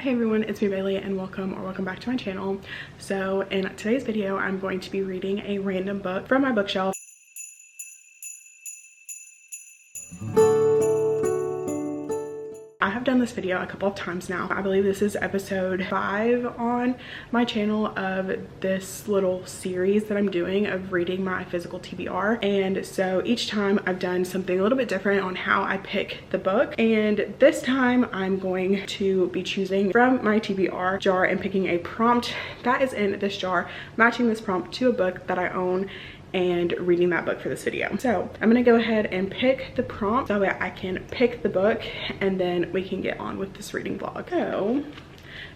Hey everyone, it's me Bailey and welcome back to my channel. So in today's video I'm going to be reading a random book from my bookshelf. I have done this video a couple of times now. I believe this is episode 5 on my channel of this little series that I'm doing of reading my physical TBR. And so each time I've done something a little bit different on how I pick the book. And this time I'm going to be choosing from my TBR jar and picking a prompt that is in this jar, matching this prompt to a book that I own and reading that book for this video. So I'm gonna go ahead and pick the prompt so that I can pick the book and then we can get on with this reading vlog. So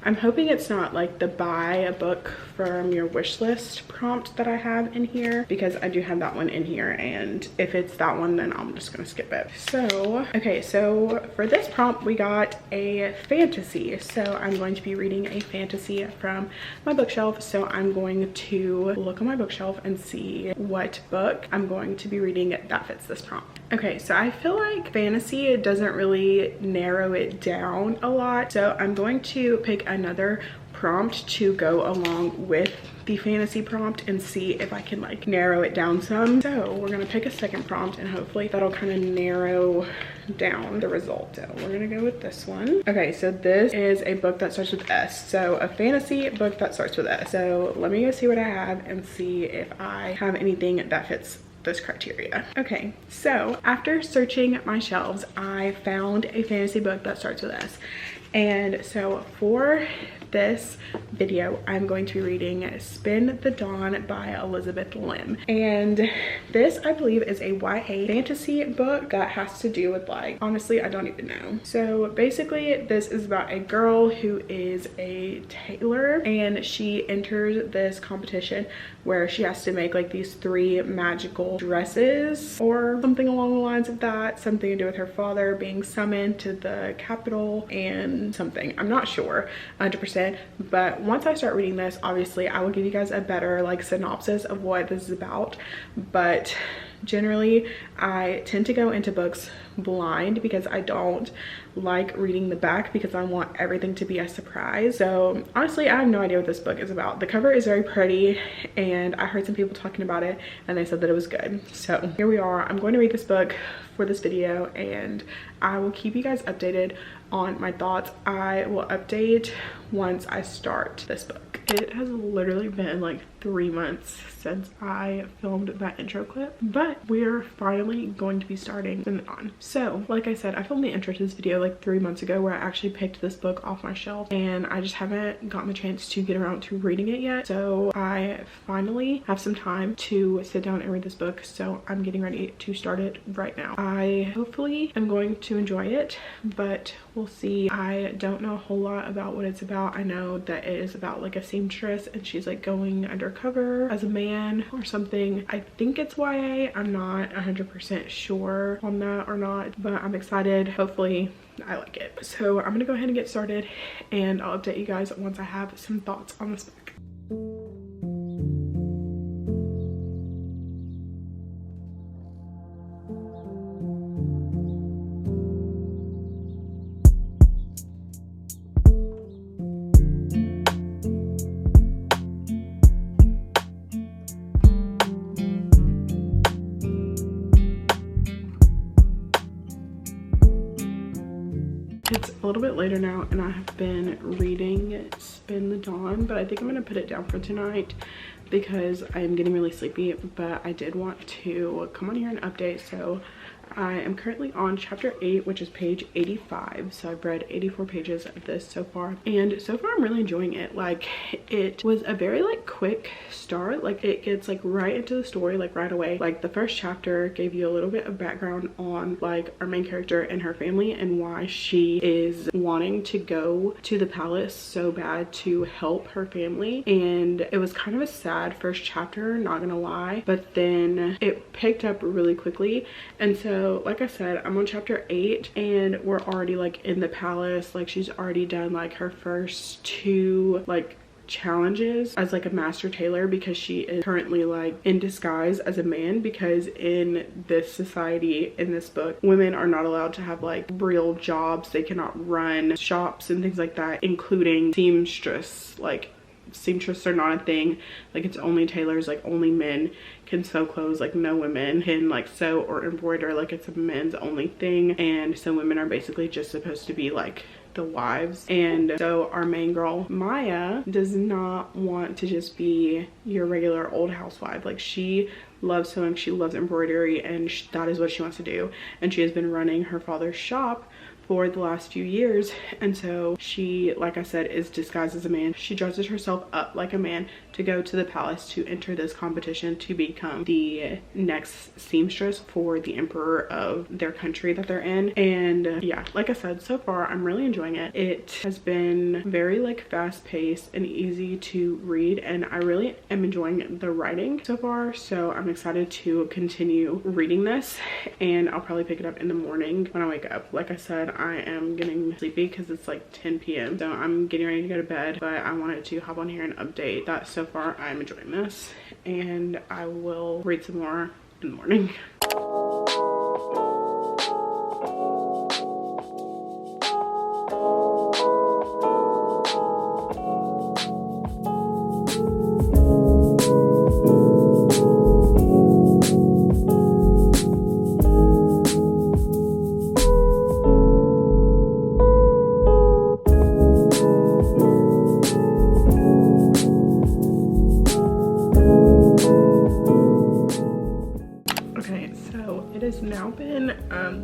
I'm hoping it's not like the buy a book from your wish list prompt that I have in here, because I do have that one in here, and if it's that one then I'm just gonna skip it. So okay, so for this prompt we got a fantasy, so I'm going to be reading a fantasy from my bookshelf. So I'm going to look on my bookshelf and see what book I'm going to be reading that fits this prompt. Okay, so I feel like fantasy, it doesn't really narrow it down a lot, so I'm going to pick another prompt to go along with the fantasy prompt and see if I can like narrow it down some. So we're gonna pick a second prompt and hopefully that'll kind of narrow down the result. So we're gonna go with this one. Okay, so this is a book that starts with S, so a fantasy book that starts with S. So let me go see what I have and see if I have anything that fits this criteria. Okay, so after searching my shelves I found a fantasy book that starts with S. And so for this video I'm going to be reading Spin the Dawn by Elizabeth Lim, and this I believe is a YA fantasy book that has to do with, like, honestly I don't even know. So basically this is about a girl who is a tailor and she enters this competition where she has to make like these 3 magical dresses or something along the lines of that, something to do with her father being summoned to the capital and something, I'm not sure 100%. But once I start reading this, obviously I will give you guys a better like synopsis of what this is about. But generally I tend to go into books blind because I don't like reading the back, because I want everything to be a surprise. So honestly I have no idea what this book is about. The cover is very pretty and I heard some people talking about it and they said that it was good. So here we are. I'm going to read this book for this video and I will keep you guys updated on my thoughts. I will update once I start this book. It has literally been like 3 months since I filmed that intro clip, but we're finally going to be starting Spin the Dawn. So like I said, I filmed the intro to this video like 3 months ago where I actually picked this book off my shelf and I just haven't gotten the chance to get around to reading it yet. So I finally have some time to sit down and read this book, so I'm getting ready to start it right now. I hopefully am going to enjoy it, but we'll see. I don't know a whole lot about what it's about. I know that it is about like a seamstress and she's like going undercover as a man or something. I think it's YA. I'm not 100% sure on that or not, but I'm excited. Hopefully I like it. So I'm gonna go ahead and get started and I'll update you guys once I have some thoughts on this book. It's a little bit later now and I have been reading Spin the Dawn, but I think I'm gonna put it down for tonight because I am getting really sleepy. But I did want to come on here and update. So I am currently on chapter 8, which is page 85. So I've read 84 pages of this so far, and so far I'm really enjoying it. Like, it was a very like quick start. Like, it gets like right into the story like right away. Like, the first chapter gave you a little bit of background on like our main character and her family and why she is wanting to go to the palace so bad to help her family. And it was kind of a sad first chapter, not gonna lie, but then it picked up really quickly. And so like I said, I'm on chapter 8 and we're already like in the palace. Like, she's already done like her first 2 like challenges as like a master tailor, because she is currently like in disguise as a man, because in this society, in this book, women are not allowed to have like real jobs. They cannot run shops and things like that, including seamstress. Like seamstress are not a thing. Like it's only tailors, like only men can sew clothes. Like no women can like sew or embroider. Like it's a men's only thing. And so women are basically just supposed to be like the wives. And so our main girl Maya does not want to just be your regular old housewife. Like she loves sewing, she loves embroidery, and that is what she wants to do. And she has been running her father's shop for the last few years, and so she, like I said, is disguised as a man. She dresses herself up like a man to go to the palace to enter this competition to become the next seamstress for the emperor of their country that they're in. And yeah, like I said, so far I'm really enjoying it. It has been very like fast-paced and easy to read, and I really am enjoying the writing so far. So I'm excited to continue reading this, and I'll probably pick it up in the morning when I wake up. Like I said, I am getting sleepy because it's like 10 p.m. so I'm getting ready to go to bed, but I wanted to hop on here and update that so far I'm enjoying this, and I will read some more in the morning. It's now been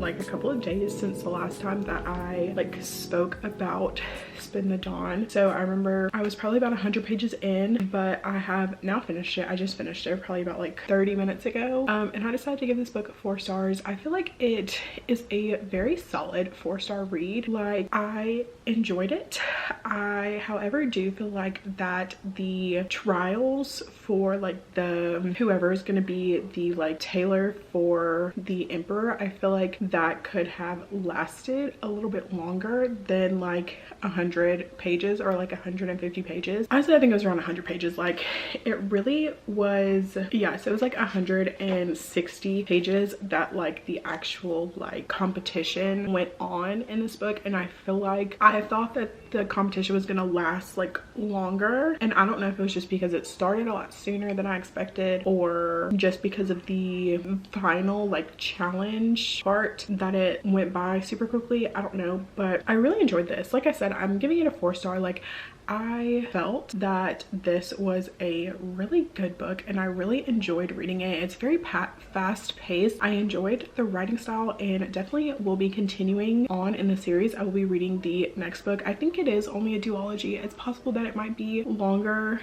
like a couple of days since the last time that I like spoke about Spin the Dawn. So I remember I was probably about 100 pages in, but I have now finished it. I just finished it probably about like 30 minutes ago, and I decided to give this book 4 stars. I feel like it is a very solid 4-star read. Like I enjoyed it. I however do feel like that the trials for like the whoever is going to be the like tailor for the emperor, I feel like that could have lasted a little bit longer than like 100 pages or like 150 pages. Honestly, I think it was around 100 pages. Like it really was, yeah, so it was like 160 pages that like the actual like competition went on in this book, and I feel like I thought that the competition was gonna last like longer, and I don't know if it was just because it started a lot sooner than I expected, or just because of the final like challenge part that it went by super quickly. I don't know, but I really enjoyed this. Like I said, I'm giving it a 4-star. Like I felt that this was a really good book, and I really enjoyed reading it. It's very fast paced. I enjoyed the writing style, and definitely will be continuing on in the series. I will be reading the next book. I think it is only a duology. It's possible that it might be longer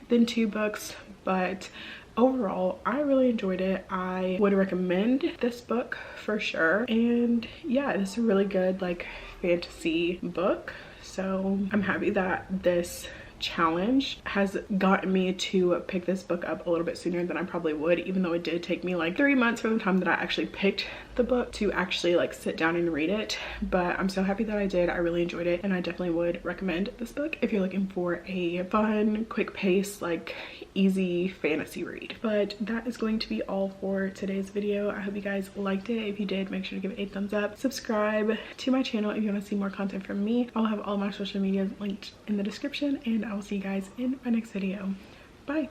than 2 books, but overall I really enjoyed it. I would recommend this book for sure, and yeah, it's a really good like fantasy book. So I'm happy that this challenge has gotten me to pick this book up a little bit sooner than I probably would, even though it did take me like 3 months from the time that I actually picked the book to actually like sit down and read it. But I'm so happy that I did. I really enjoyed it, and I definitely would recommend this book if you're looking for a fun, quick pace, like easy fantasy read. But that is going to be all for today's video. I hope you guys liked it. If you did, make sure to give it a thumbs up. Subscribe to my channel if you want to see more content from me. I'll have all my social medias linked in the description, and I will see you guys in my next video. Bye.